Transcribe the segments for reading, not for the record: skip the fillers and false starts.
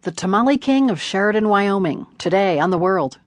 The Tamale King of Sheridan, Wyoming, today on The World.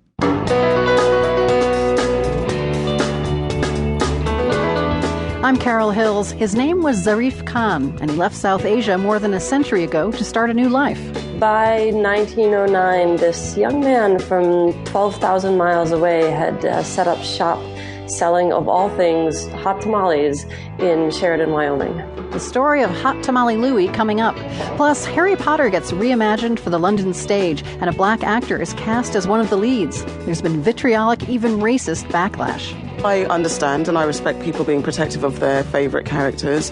I'm Carol Hills. His name was Zarif Khan, and he left South Asia more than a century ago to start a new life. By 1909, this young man from 12,000 miles away had set up shop selling, of all things, hot tamales in Sheridan, Wyoming. The story of Hot Tamale Louie coming up. Plus, Harry Potter gets reimagined for the London stage, and a black actor is cast as one of the leads. There's been vitriolic, even racist backlash. I understand and I respect people being protective of their favourite characters.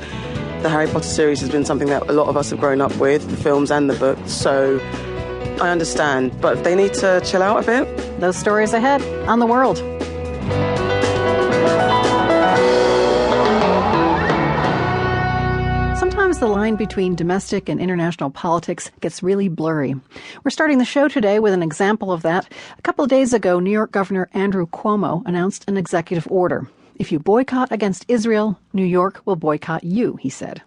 The Harry Potter series has been something that a lot of us have grown up with, the films and the books, so I understand. But they need to chill out a bit. Those stories ahead on The World. Sometimes the line between domestic and international politics gets really blurry. We're starting the show today with an example of that. A couple of days ago, New York Governor Andrew Cuomo announced an executive order. If you boycott against Israel, New York will boycott you, he said.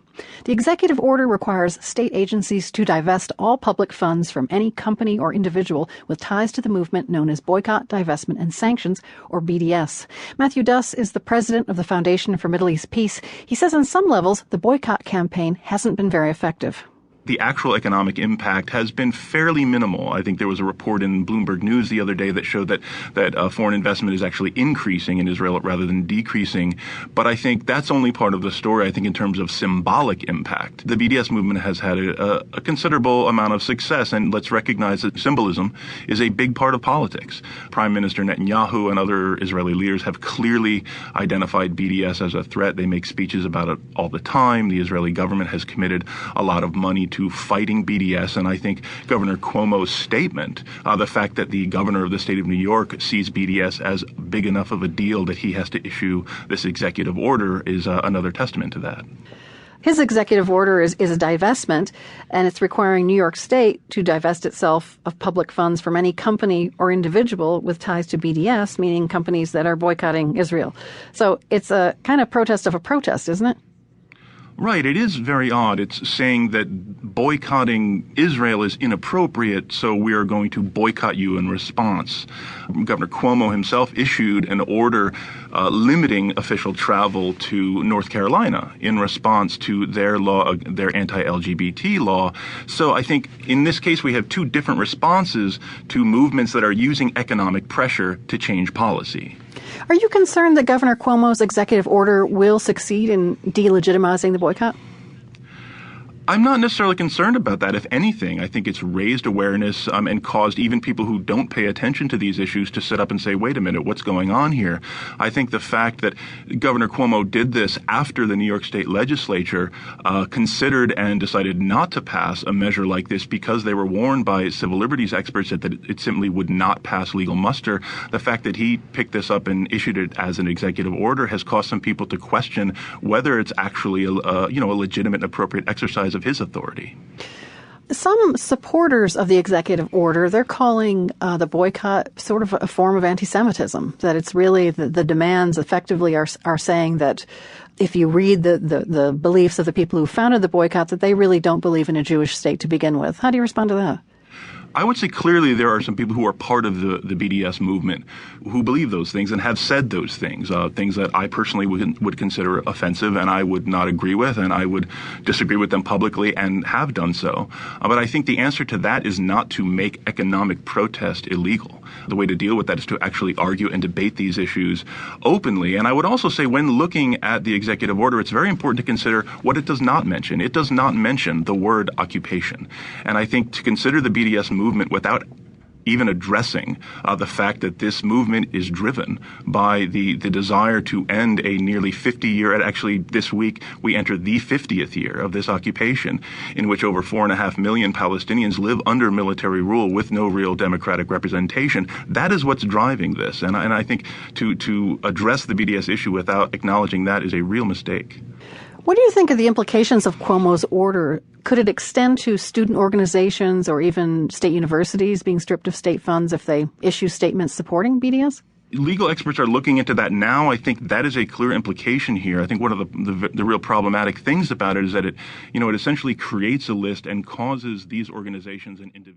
The executive order requires state agencies to divest all public funds from any company or individual with ties to the movement known as Boycott, Divestment and Sanctions, or BDS. Matthew Duss is the president of the Foundation for Middle East Peace. He says on some levels, the boycott campaign hasn't been very effective. The actual economic impact has been fairly minimal. I think there was a report in Bloomberg News the other day that showed that foreign investment is actually increasing in Israel rather than decreasing. But I think that's only part of the story, I think, in terms of symbolic impact. The BDS movement has had a considerable amount of success, and let's recognize that symbolism is a big part of politics. Prime Minister Netanyahu and other Israeli leaders have clearly identified BDS as a threat. They make speeches about it all the time. The Israeli government has committed a lot of money to fighting BDS, and I think Governor Cuomo's statement, the fact that the governor of the state of New York sees BDS as big enough of a deal that he has to issue this executive order is another testament to that. His executive order is a divestment, and it's requiring New York State to divest itself of public funds from any company or individual with ties to BDS, meaning companies that are boycotting Israel. So it's a kind of protest of a protest, isn't it? Right. It is very odd. It's saying that boycotting Israel is inappropriate, so we are going to boycott you in response. Governor Cuomo himself issued an order limiting official travel to North Carolina in response to their law, their anti-LGBT law. So I think in this case we have two different responses to movements that are using economic pressure to change policy. Are you concerned that Governor Cuomo's executive order will succeed in delegitimizing the boycott? I'm not necessarily concerned about that. If anything, I think it's raised awareness and caused even people who don't pay attention to these issues to sit up and say, wait a minute, what's going on here? I think the fact that Governor Cuomo did this after the New York State legislature considered and decided not to pass a measure like this because they were warned by civil liberties experts that it simply would not pass legal muster. The fact that he picked this up and issued it as an executive order has caused some people to question whether it's actually a legitimate and appropriate exercise of his authority. Some supporters of the executive order, they're calling the boycott sort of a form of anti-Semitism, that it's really the demands effectively are saying that if you read the beliefs of the people who founded the boycott, that they really don't believe in a Jewish state to begin with. How do you respond to that? I would say clearly there are some people who are part of the BDS movement who believe those things and have said those things, things that I personally would consider offensive and I would not agree with, and I would disagree with them publicly and have done so. But I think the answer to that is not to make economic protest illegal. The way to deal with that is to actually argue and debate these issues openly. And I would also say when looking at the executive order, it's very important to consider what it does not mention. It does not mention the word occupation. And I think to consider the BDS movement without even addressing the fact that this movement is driven by the desire to end a nearly 50-year, actually this week we enter the 50th year of this occupation in which over 4.5 million Palestinians live under military rule with no real democratic representation. That is what's driving this. And I think to address the BDS issue without acknowledging that is a real mistake. What do you think of the implications of Cuomo's order? Could it extend to student organizations or even state universities being stripped of state funds if they issue statements supporting BDS? Legal experts are looking into that now. I think that is a clear implication here. I think one of the real problematic things about it is that it essentially creates a list and causes these organizations and individuals